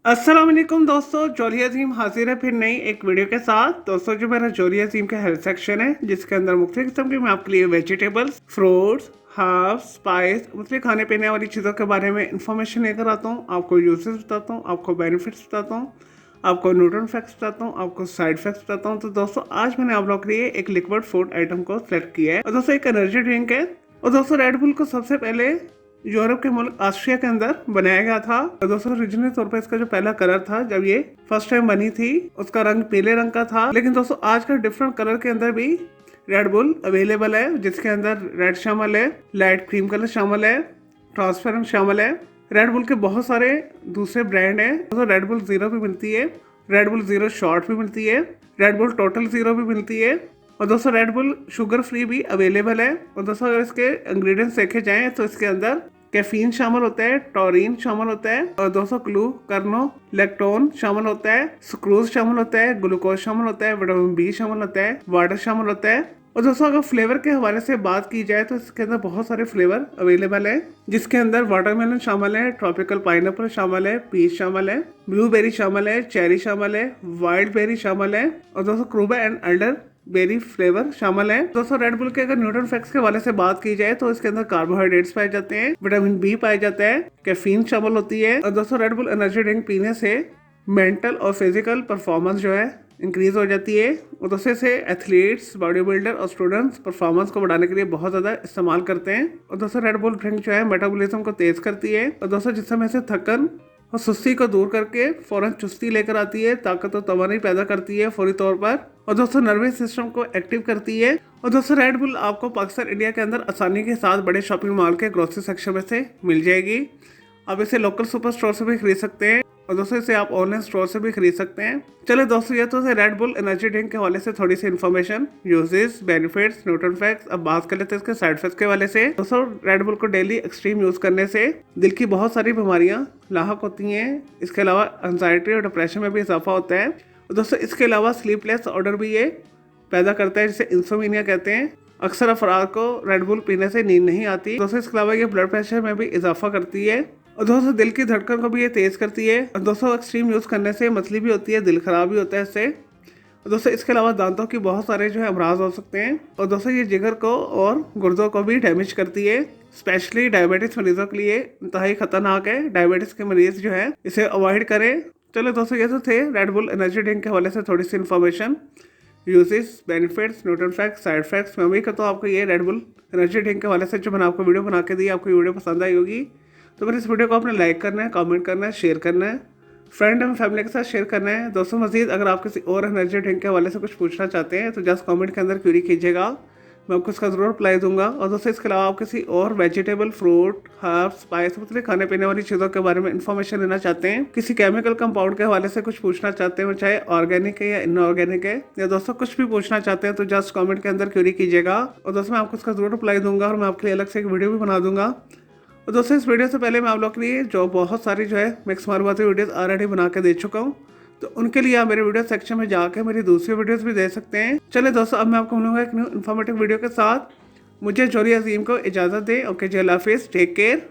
अस्सलाम वालेकुम दोस्तों, जोली अजीम हाजिर है फिर नई एक वीडियो के साथ। दोस्तों जो मेरा जोली अजीम का हेल्थ सेक्शन है, जिसके अंदर मुख्तलिफ किस्म के मैं आपके लिए वेजिटेबल्स, फ्रूट्स, हर्ब्स, स्पाइस, मुख्तलिफ खाने पीने वाली चीज़ों के बारे में इंफॉर्मेशन लेकर आता हूँ। आपको यूजेस बताता हूँ, आपको बेनिफिट्स बताता हूँ, आपको न्यूट्रन फैक्ट्स बताता हूँ, आपको साइड फैक्ट्स बताता हूँ। तो दोस्तों आज मैंने आप लोग के लिए एक लिक्विड फूड आइटम को सेलेक्ट किया है, और दोस्तों एक एनर्जी ड्रिंक है। और दोस्तों रेड बुल को सबसे पहले यूरोप के मुल्क ऑस्ट्रिया के अंदर बनाया गया था। और दोस्तों ओरिजिनल तौर पर इसका जो पहला कलर था, जब ये फर्स्ट टाइम बनी थी, उसका रंग पीले रंग का था। लेकिन दोस्तों आज का डिफरेंट कलर के अंदर भी रेड बुल अवेलेबल है, जिसके अंदर रेड शामिल है, लाइट क्रीम कलर शामिल है, ट्रांसपेरेंट शामिल है। रेड बुल के बहुत सारे दूसरे ब्रांड हैं। दोस्तों रेड बुल जीरो भी मिलती है, रेड बुल जीरो शॉर्ट भी मिलती है, रेड बुल टोटल जीरो भी मिलती है। और दोस्तों रेड बुल शुगर फ्री भी अवेलेबल है। और दोस्तों अगर इसके इंग्रेडिएंट्स देखे जाएं तो इसके अंदर कैफीन शामिल होता है, टॉरिन शामिल होता है, और दोस्तों ग्लू कर्नो लेक्टोन शामिल होता है, सुक्रोज शामिल होता है, ग्लूकोज शामिल होता है, विटामिन बी शामिल होता है, वाटर शामिल होता है। और दोस्तों अगर फ्लेवर के हवाले से बात की जाए तो इसके अंदर बहुत सारे फ्लेवर अवेलेबल है, जिसके अंदर वाटरमेलन शामिल है, ट्रॉपिकल पाइनएप्पल शामिल है, पीच शामिल है, ब्लूबेरी शामिल है, चेरी शामिल है, वाइल्ड बेरी शामिल है, और दोस्तों क्रूबा एंड एल्डर बेरी फ्लेवर शामिल है। दोस्तों रेड बुल के अगर न्यूट्रन फैक्ट्स के हवाले से बात की जाए तो इसके अंदर कार्बोहाइड्रेट्स पाए जाते हैं, विटामिन बी पाया जाता है, कैफीन शामिल होती है। और दोस्तों रेड बुल एनर्जी ड्रिंक पीने से मेंटल और फिजिकल परफॉर्मेंस जो है इंक्रीज हो जाती है। और दोस्तों इसे एथलीट्स, बॉडी बिल्डर और स्टूडेंट्स परफॉर्मेंस को बढ़ाने के लिए बहुत ज़्यादा इस्तेमाल करते हैं। और दोस्तों रेड बुल ड्रिंक जो है मेटाबॉलिज्म को तेज करती है, और दोस्तों जिसमें से थकन और सुस्ती को दूर करके फौरन चुस्ती लेकर आती है, ताकत और तवानाई पैदा करती है फौरी तौर पर। और दोस्तों नर्वस सिस्टम को एक्टिव करती है। और दोस्तों रेड बुल आपको पाकिस्तान इंडिया के अंदर आसानी के साथ बड़े शॉपिंग मॉल के ग्रोसरी सेक्शन में से मिल जाएगी। आप इसे लोकल सुपर स्टोर से भी खरीद सकते हैं, और दोस्तों इसे आप ऑनलाइन स्टोर से भी खरीद सकते हैं। चलो दोस्तों ये तो रेड बुल एनर्जी ड्रिंक के हवाले से थोड़ी सी information, uses, benefits, nutrition facts. अब बात कर लेते हैं इसके साइड इफेक्ट्स के हवाले से। दोस्तों रेड बुल को डेली एक्सट्रीम यूज करने से दिल की बहुत सारी बीमारियां लाहक होती हैं। इसके अलावा एंजाइटी और डिप्रेशन में भी इजाफा होता है। और दोस्तों इसके अलावा स्लीपलेस ऑर्डर भी ये पैदा करता है, जिसे इंसोमिनिया कहते हैं। अक्सर अफराद को रेड बुल पीने से नींद नहीं आती। दोस्तों इसके अलावा ये ब्लड प्रेशर में भी इजाफा करती है, और दोस्तों दिल की धड़कन को भी ये तेज करती है। और दोस्तों एक्सट्रीम यूज करने से मतली भी होती है, दिल खराब भी होता है इससे। और दोस्तों इसके अलावा दांतों की बहुत सारे जो है अमराज हो सकते हैं। और दोस्तों ये जिगर को और गुर्दों को भी डैमेज करती है, स्पेशली डायबिटीज मरीजों के लिए इंतहाई खतरनाक है। डायबिटीज के मरीज जो है इसे अवॉइड करें। चलो दोस्तों ये तो थे रेड बुल एनर्जी ड्रिंक के हवाले से थोड़ी सी information, uses, benefits, nutrition facts, side effects. मैं उम्मीद करता हूँ आपको ये रेड बुल एनर्जी ड्रिंक के हवाले से जो मैंने आपको वीडियो बना के दी, आपको ये वीडियो पसंद आई होगी। तो मेरे इस वीडियो को आपने लाइक करना है, कमेंट करना है, शेयर करना है, फ्रेंड एंड फैमिली के साथ शेयर करना है। दोस्तों मजीद अगर आप किसी और एनर्जी ड्रिंक के हवाले से कुछ पूछना चाहते हैं तो जस्ट कमेंट के अंदर क्वेरी कीजिएगा, मैं आपको उसका ज़रूर रिप्लाई दूंगा। और दोस्तों इसके अलावा आप किसी और वेजिटेबल, फ्रूट, हर्ब्स, स्पाइस, मतलब खाने पीने वाली चीज़ों के बारे में इन्फॉर्मेशन लेना चाहते हैं, किसी केमिकल कंपाउंड के हवाले से कुछ पूछना चाहते हैं, चाहे ऑर्गेनिक है या इनऑर्गेनिक है, या दोस्तों कुछ भी पूछना चाहते हैं तो जस्ट कमेंट के अंदर क्वेरी कीजिएगा, और दोस्तों मैं आपको उसका ज़रूर रिप्लाई दूंगा, और मैं आपके लिए अलग से एक वीडियो भी बना दूंगा। और दोस्तों इस वीडियो से पहले मैं आप लोग के लिए जो बहुत सारी जो है मिक्स मारवाती वीडियोस ऑलरेडी बना के दे चुका हूँ, तो उनके लिए आप मेरे वीडियो सेक्शन में जाकर मेरी दूसरी वीडियोस भी दे सकते हैं। चलिए दोस्तों अब मैं आपको मिलूंगा एक न्यू इन्फॉर्मेटिव वीडियो के साथ। मुझे जोली अजीम को इजाज़त दें। ओके जी, अल्लाह हाफिज़, टेक केयर।